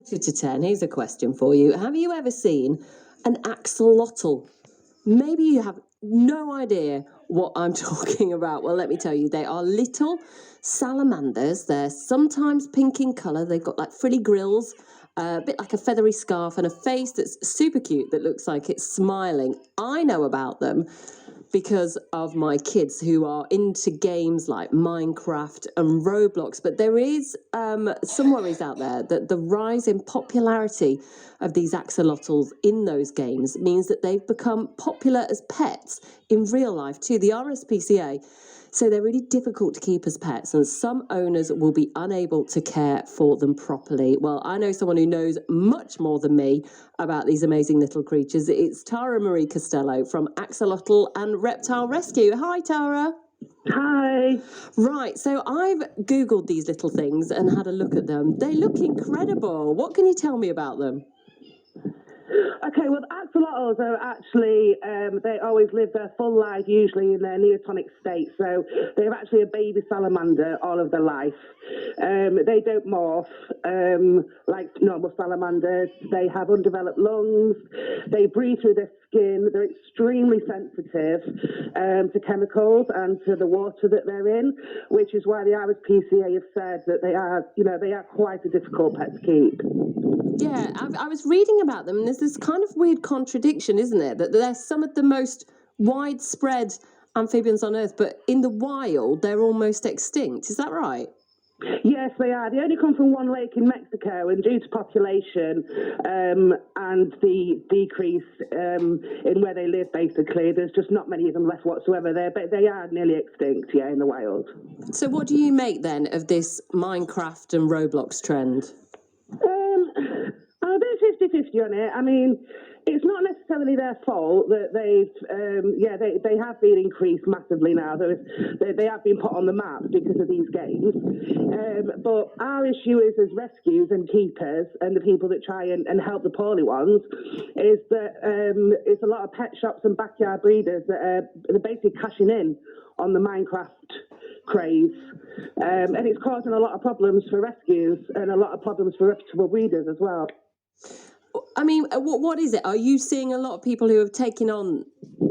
To 10, here's a question for you. Have you ever seen an axolotl? Maybe you have no idea what I'm talking about. Well, let me tell you, they are little salamanders. They're sometimes pink in colour. They've got like frilly grills, a bit like a feathery scarf, and a face that's super cute that looks like it's smiling. I know about them because of my kids who are into games like Minecraft and Roblox. But there is some worries out there that the rise in popularity of these axolotls in those games means that they've become popular as pets in real life too. The RSPCA so they're really difficult to keep as pets, and some owners will be unable to care for them properly. Well, I know someone who knows much more than me about these amazing little creatures. It's Tara Marie Costello from Axolotl and Reptile Rescue. Hi, Tara. Hi. Right, so I've Googled these little things and had a look at them. They look incredible. What can you tell me about them? Okay, well, axolotls are actually, they always live their full life, usually in their neotonic state. So they're actually a baby salamander all of their life. They don't morph like normal salamanders. They have undeveloped lungs. They breathe through their skin. They're extremely sensitive to chemicals and to the water that they're in, which is why the RSPCA have said that they are quite a difficult pet to keep. Yeah, I was reading about them, and there's this kind of weird contradiction, isn't there? That they're some of the most widespread amphibians on Earth, but in the wild, they're almost extinct. Is that right? Yes, they are. They only come from one lake in Mexico, and due to population and the decrease in where they live, basically, there's just not many of them left whatsoever there, but they are nearly extinct, yeah, in the wild. So what do you make, then, of this Minecraft and Roblox trend? I'm a bit 50-50 on it. I mean, it's not necessarily their fault that they have been increased massively now. They have been put on the map because of these games. But our issue is, as rescues and keepers and the people that try and help the poorly ones, is that it's a lot of pet shops and backyard breeders that are basically cashing in on the Minecraft craze. And it's causing a lot of problems for rescues and a lot of problems for reputable breeders as well. I mean, what is it? Are you seeing a lot of people who have taken on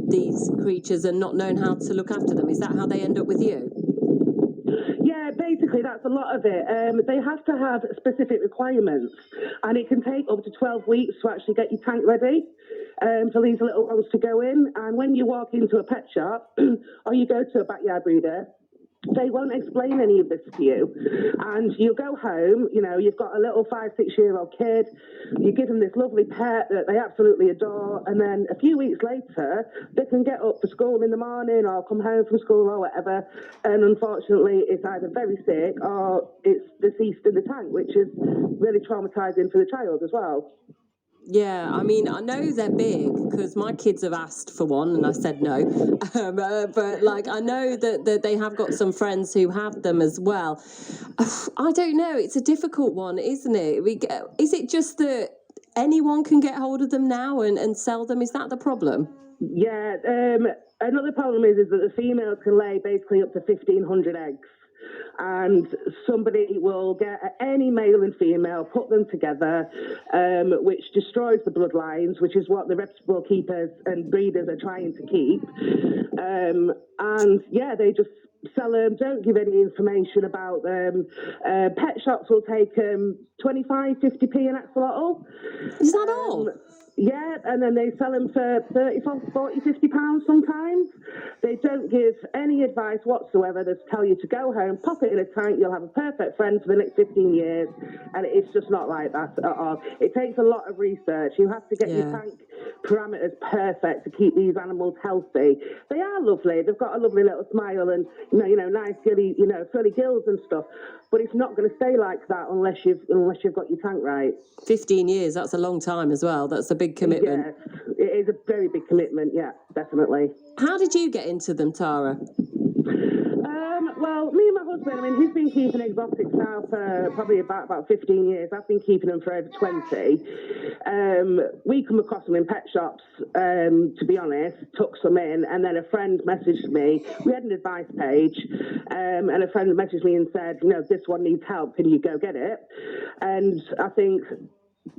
these creatures and not known how to look after them? Is that how they end up with you? Yeah, basically that's a lot of it. They have to have specific requirements, and it can take up to 12 weeks to actually get your tank ready for these little ones to go in. And when you walk into a pet shop or you go to a backyard breeder, they won't explain any of this to you. And you go home, you've got a little 5-6-year-old kid, you give them this lovely pet that they absolutely adore, and then a few weeks later, they can get up for school in the morning or come home from school or whatever, and unfortunately, it's either very sick or it's deceased in the tank, which is really traumatizing for the child as well. Yeah, I mean, I know they're big because my kids have asked for one and I said no. But I know that they have got some friends who have them as well. I don't know. It's a difficult one, isn't it? Is it just that anyone can get hold of them now and sell them? Is that the problem? Yeah. Another problem is that the females can lay basically up to 1,500 eggs. And somebody will get any male and female, put them together, which destroys the bloodlines, which is what the reputable keepers and breeders are trying to keep. And yeah, they just sell them, don't give any information about them. Pet shops will take 25, 50p an axolotl. Is that all? Yeah, and then they sell them for 30, 40, 50 pounds sometimes. They don't give any advice whatsoever. They tell you to go home, pop it in a tank, you'll have a perfect friend for the next 15 years. And it's just not like that at all. It takes a lot of research. You have to get your tank parameters perfect to keep these animals healthy. They are lovely. They've got a lovely little smile and, nice gilly, frilly gills and stuff. But it's not going to stay like that unless you've got your tank right. 15 years, that's a long time as well. That's a big commitment. Yes, it is a very big commitment, yeah, definitely. How did you get into them, Tara? Well, me and my husband, he's been keeping exotics now for probably about 15 years. I've been keeping them for over 20. We come across them in pet shops, to be honest, took some in, and then a friend messaged me. We had an advice page, and a friend messaged me and said, this one needs help, can you go get it? And I think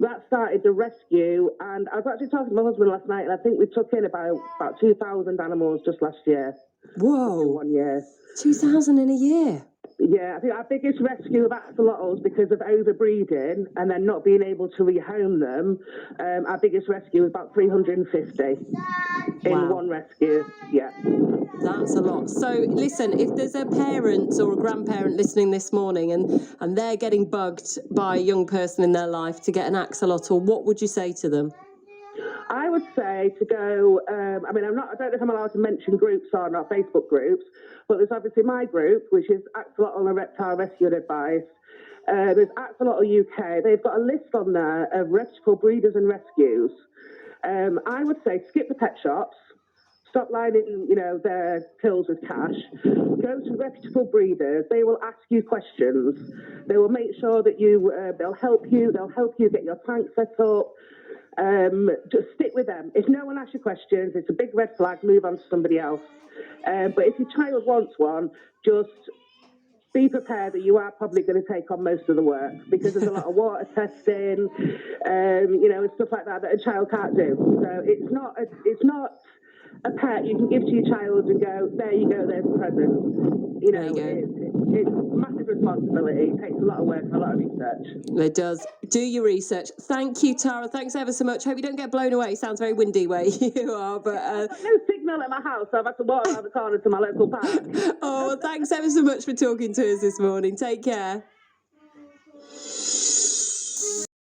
that started the rescue. And I was actually talking to my husband last night, and I think we took in about 2,000 animals just last year. Whoa. In 1 year. 2,000 in a year. Yeah, I think our biggest rescue of axolotls, because of overbreeding and then not being able to rehome them, our biggest rescue was about 350 in one rescue. Yeah. That's a lot. So listen, if there's a parent or a grandparent listening this morning and they're getting bugged by a young person in their life to get an axolotl, what would you say to them? I would say to go, I don't know if I'm allowed to mention groups or not, Facebook groups, but there's obviously my group, which is Axolotl and Reptile Rescue and Advice. There's Axolotl UK. They've got a list on there of reputable breeders and rescues. I would say skip the pet shops, stop lining, their tills with cash. Go to reputable breeders. They will ask you questions. They will make sure that they'll help you. They'll help you get your tank set up. Just stick with them. If no one asks you questions, it's a big red flag, move on to somebody else. But if your child wants one, just be prepared that you are probably going to take on most of the work, because there's a lot of water testing, and stuff like that a child can't do. So it's not a pet you can give to your child and go, there you go, there's a present. It's massive responsibility. It takes a lot of work and a lot of research. It does. Do your research. Thank you, Tara. Thanks ever so much. Hope you don't get blown away. Sounds very windy where you are, but I've got no signal at my house, so I've had to walk around the corner to my local park. Oh, well, thanks ever so much for talking to us this morning. Take care.